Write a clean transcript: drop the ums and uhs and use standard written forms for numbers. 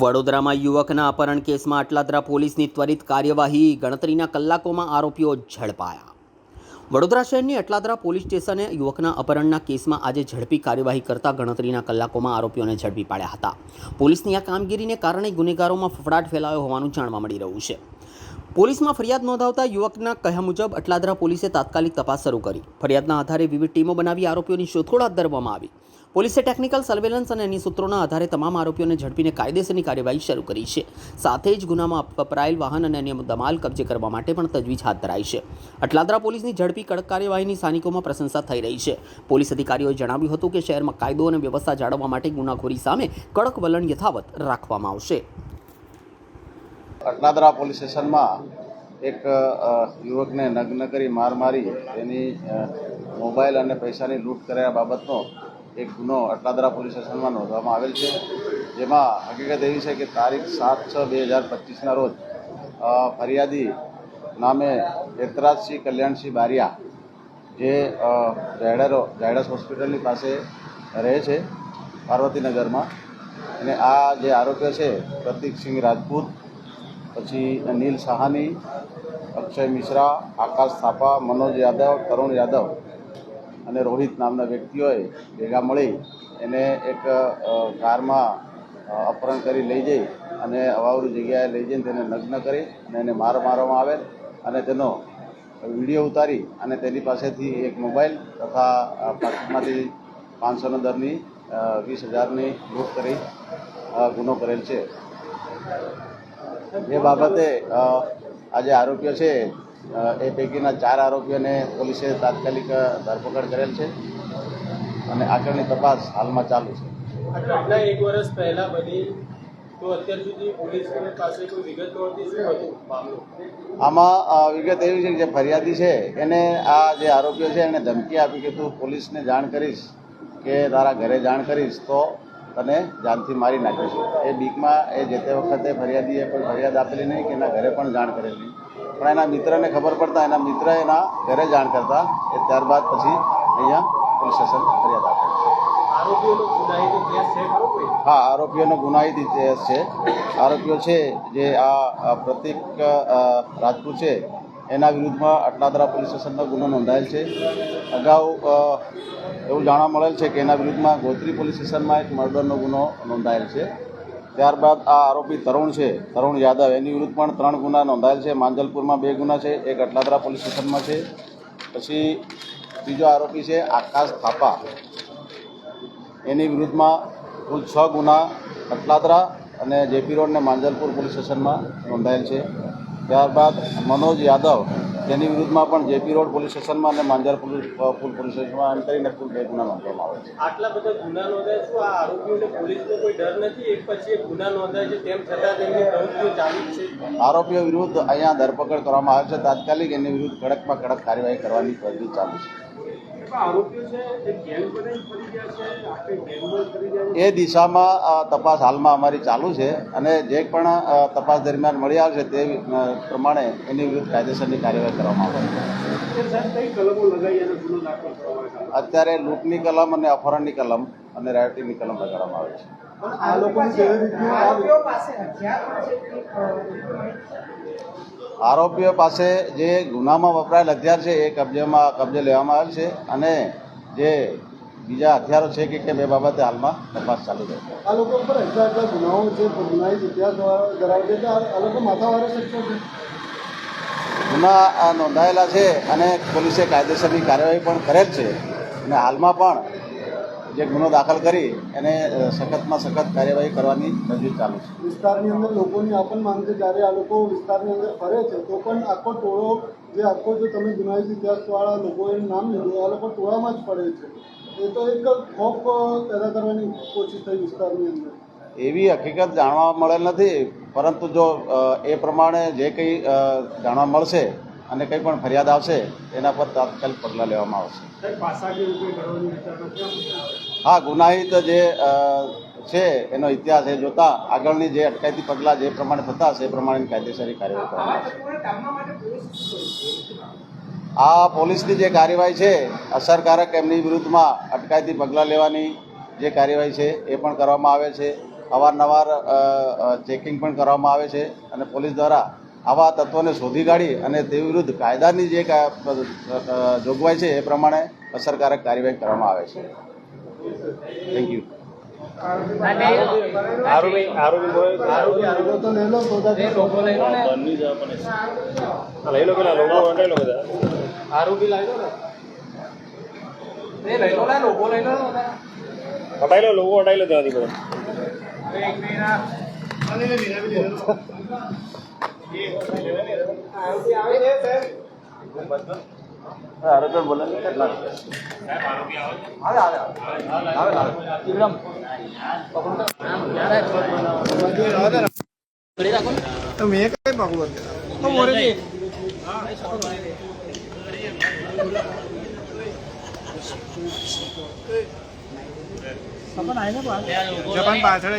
વડોદરામાં યુવકના અપહરણ કેસમાં અટલાદરા પોલીસની ત્વરિત કાર્યવાહી, ગણતરીના કલાકોમાં આરોપીઓ ઝડપાયા। વડોદરા શહેરની અટલાદરા પોલીસ સ્ટેશને યુવકના અપહરણના કેસમાં આજે ઝડપી કાર્યવાહી કરતા ગણતરીના કલાકોમાં આરોપીઓને ઝડપી પાડ્યા હતા। પોલીસની આ કામગીરીને કારણે ગુનેગારોમાં ફફડાટ ફેલાયો હોવાનું જાણવા મળી રહ્યું છે। પોલીસમાં ફરિયાદ નોંધાવતા યુવકના કહ્યા મુજબ અટલાદરા પોલીસે તાત્કાલિક તપાસ શરૂ કરી। ફરિયાદના આધારે વિવિધ ટીમો બનાવી આરોપીઓની શોધખોળ હાથ ધરવામાં આવી। પોલીસે ટેકનિકલ સર્વેલન્સ અને અન્ય સૂત્રોના આધારે તમામ આરોપીઓને ઝડપીને કાયદેસરની કાર્યવાહી શરૂ કરી છે। સાથે જ ગુનામાં વપરાયેલ વાહન અને અન્ય મુદ્દામાલ કબજે કરવા માટે પણ તજવીજ હાથ ધરાઈ છે। અટલાદરા પોલીસની ઝડપી કડક કાર્યવાહીની સ્થાનિકોમાં પ્રશંસા થઈ રહી છે। પોલીસ અધિકારીઓએ જણાવ્યું હતું કે શહેરમાં કાયદો અને વ્યવસ્થા જાળવવા માટે ગુનાખોરી સામે કડક વલણ યથાવત રાખવામાં આવશે। અટલાદરા પોલીસ સ્ટેશનમાં એક યુવકને નગ્ન કરી માર મારી તેની મોબાઈલ અને પૈસાની લૂંટ કર્યા બાબતનો એક ગુનો અટલાદરા પોલીસ સ્ટેશનમાં નોંધવામાં આવેલ છે। જેમાં હકીકત એવી છે કે તારીખ 7/6/2025ના રોજ ફરિયાદી નામે એતરાજસિંહ કલ્યાણસિંહ બારિયા જે ઝાયડસ હોસ્પિટલની પાસે રહે છે પાર્વતીનગરમાં, અને આ જે આરોપીઓ છે પ્રતીકસિંહ રાજપૂત, પછી અનિલ સાહાની, અક્ષય મિશ્રા, આકાશ થાપા, મનોજ યાદવ, તરુણ યાદવ અને રોહિત નામના વ્યક્તિઓએ ભેગા મળી એને એક કારમાં અપહરણ કરી લઈ જઈ અને અવાવરૂ જગ્યાએ લઈ જઈને તેને નગ્ન કરી અને એને મારવામાં આવેલ અને તેનો વિડીયો ઉતારી અને તેની પાસેથી એક મોબાઈલ તથા પાકીટમાંથી 500ના દરની 20,000ની લૂંટ કરી ગુનો કરેલ છે। એ બાબતે આ જે આરોપીઓ છે એ પૈકીના 4 આરોપીઓને પોલીસે તાત્કાલિક ધરપકડ કરેલ છે અને આગળની તપાસ હાલમાં ચાલુ છે। ઘટના 1 વર્ષ પહેલા બની, તો અત્યાર સુધી પોલીસ પાસે કોઈ વિગત નહોતી, શું હતું મામલો? આમાં વિગત એવી છે કે જે ફરિયાદી છે એને આ જે આરોપીઓ છે એને ધમકી આપી કે તું પોલીસને જાણ કરીશ કે તારા ઘરે જાણ કરીશ તો તને જાનથી મારી નાખીશું। એ બીકમાં એ જે તે વખતે ફરિયાદીએ કોઈ ફરિયાદ આપેલી નહીં કે એના ઘરે પણ જાણ કરેલી, પણ એના મિત્રને ખબર પડતા એના મિત્ર એના ઘરે જાણ કરતા એ ત્યારબાદ પછી અહીંયા પોલીસ સ્ટેશન ફરિયાદ આપે। આરોપીઓનો ગુનાહિત ઇતિહાસ છે ખરો કોઈ? હા, આરોપીઓનો ગુનાહિત ઇતિહાસ છે। આરોપીઓ છે જે આ પ્રતીક રાજપૂત છે એના વિરુદ્ધમાં અટલાદરા પોલીસ સ્ટેશનનો ગુનો નોંધાયેલ છે। અગાઉ એવું જાણવા મળેલ છે કે એના વિરુદ્ધમાં ગોત્રી પોલીસ સ્ટેશનમાં એક મર્ડરનો ગુનો નોંધાયેલ છે। ત્યારબાદ આ આરોપી તરુણ યાદવ એની વિરુદ્ધ પણ 3 ગુના નોંધાયેલ છે। માંજલપુરમાં 2 ગુના છે, એક અટલાદરા પોલીસ સ્ટેશનમાં છે। પછી બીજો આરોપી છે આકાશ થાપા, એની વિરુદ્ધમાં કુલ 6 ગુના અટલાદરા અને જેપી રોડ અને માંજલપુર પોલીસ સ્ટેશનમાં નોંધાયેલ છે। ત્યારબાદ મનોજ યાદવ તેની વિરુદ્ધમાં પણ જેપી રોડ પોલીસ સ્ટેશનમાં અને માંજલપુર પોલીસ સ્ટેશનમાં એમ કરીને કુલ 2 ગુના નોંધવામાં આવે છે। આટલા બધા ગુના નોંધાય, શું આ આરોપીઓને પોલીસનો કોઈ ડર નથી? એક પછી એક ગુના નોંધાય છે તેમ છતાં તેમની પ્રવૃત્તિઓ ચાલુ છે। આરોપીઓ વિરુદ્ધ અહીંયા ધરપકડ કરવામાં આવે છે। તાત્કાલિક એની વિરુદ્ધ કડકમાં કડક કાર્યવાહી કરવાની તજવીજ ચાલુ છે। આરોપીઓ છે એ ગેંગ બનાવી ફરી ગયા છે, આખી ગેંગમાં ફરી ગયા છે? એ દિશામાં તપાસ હાલમાં અમારી ચાલુ છે અને જે પણ તપાસ દરમિયાન મળી આવશે તે પ્રમાણે એની વિરુદ્ધ કાયદેસરની કાર્યવાહી કરવામાં આવશે। કઈ કલમો લગાવી અને ગુનો દાખલ કરવામાં આવે? અત્યારે લૂંટની કલમ અને અપહરણની કલમ અને રાયોટિંગની કલમ લગાડવામાં આવે છે। આ લોકોની આરોપીઓ પાસે જે ગુનામાં વપરાયેલ હથિયાર છે એ કબજે લેવામાં આવેલ છે અને જે બીજા હથિયારો છે કે કેમ એ બાબતે હાલમાં તપાસ ચાલુ છે। આ લોકો પર એટલા ગુનાઓ છે, ગુનાહિત ઇતિહાસ ધરાવે છે, આ લોકો માથાવારે શક્ય છે? ગુના નોંધાયેલા છે અને પોલીસે કાયદેસરની કાર્યવાહી પણ કરેલ છે અને હાલમાં પણ જે ગુનો દાખલ કરી એને સખતમાં સખત કાર્યવાહી કરવાની તજવીજ ચાલુ છે। વિસ્તારની અંદર લોકોની આ પણ માંગ છે, જ્યારે આ લોકો વિસ્તારની અંદર ફરે છે તો પણ આખો ટોળો જે આખો જો તમે ગુનાહિત ઇતિહાસવાળા લોકોએ નામ લીધું, આ લોકો ટોળામાં જ ફરે છે, એ તો એક ખોફ પેદા કરવાની કોશિશ થઈ વિસ્તારની અંદર। એવી હકીકત જાણવા મળેલ નથી, પરંતુ જો એ પ્રમાણે જે કંઈ જાણવા મળશે અને કંઈ પણ ફરિયાદ આવશે એના પર તાત્કાલિક પગલાં લેવામાં આવશે। હા, ગુનાહિત જે છે એનો ઇતિહાસ એ જોતા આગળની જે અટકાયતી પગલાં જે પ્રમાણે થતા હશે એ પ્રમાણે કાયદેસરની કાર્યવાહી કરવામાં આવશે। આ પોલીસની જે કાર્યવાહી છે અસરકારક એમની વિરુદ્ધમાં અટકાયતી પગલાં લેવાની જે કાર્યવાહી છે એ પણ કરવામાં આવે છે। અવારનવાર ચેકિંગ પણ કરવામાં આવે છે અને પોલીસ દ્વારા આવા તત્વોને શોધી કાઢી અને તે વિરુદ્ધ કાયદાની જે જોગવાઈ છે એ પ્રમાણે અસરકારક કાર્યવાહી કરવામાં આવે છે. Thank you. તો લઈ લો સોદા લઈ લો પેલા લોકો હટાઈ લો બધા આરોપી લાવી દો ને હટાઈ લો લોકો હટાઈ લો ત્યાંથી બધા આરોપી બોલે મેં કઈ પાકું જપાન પાછળ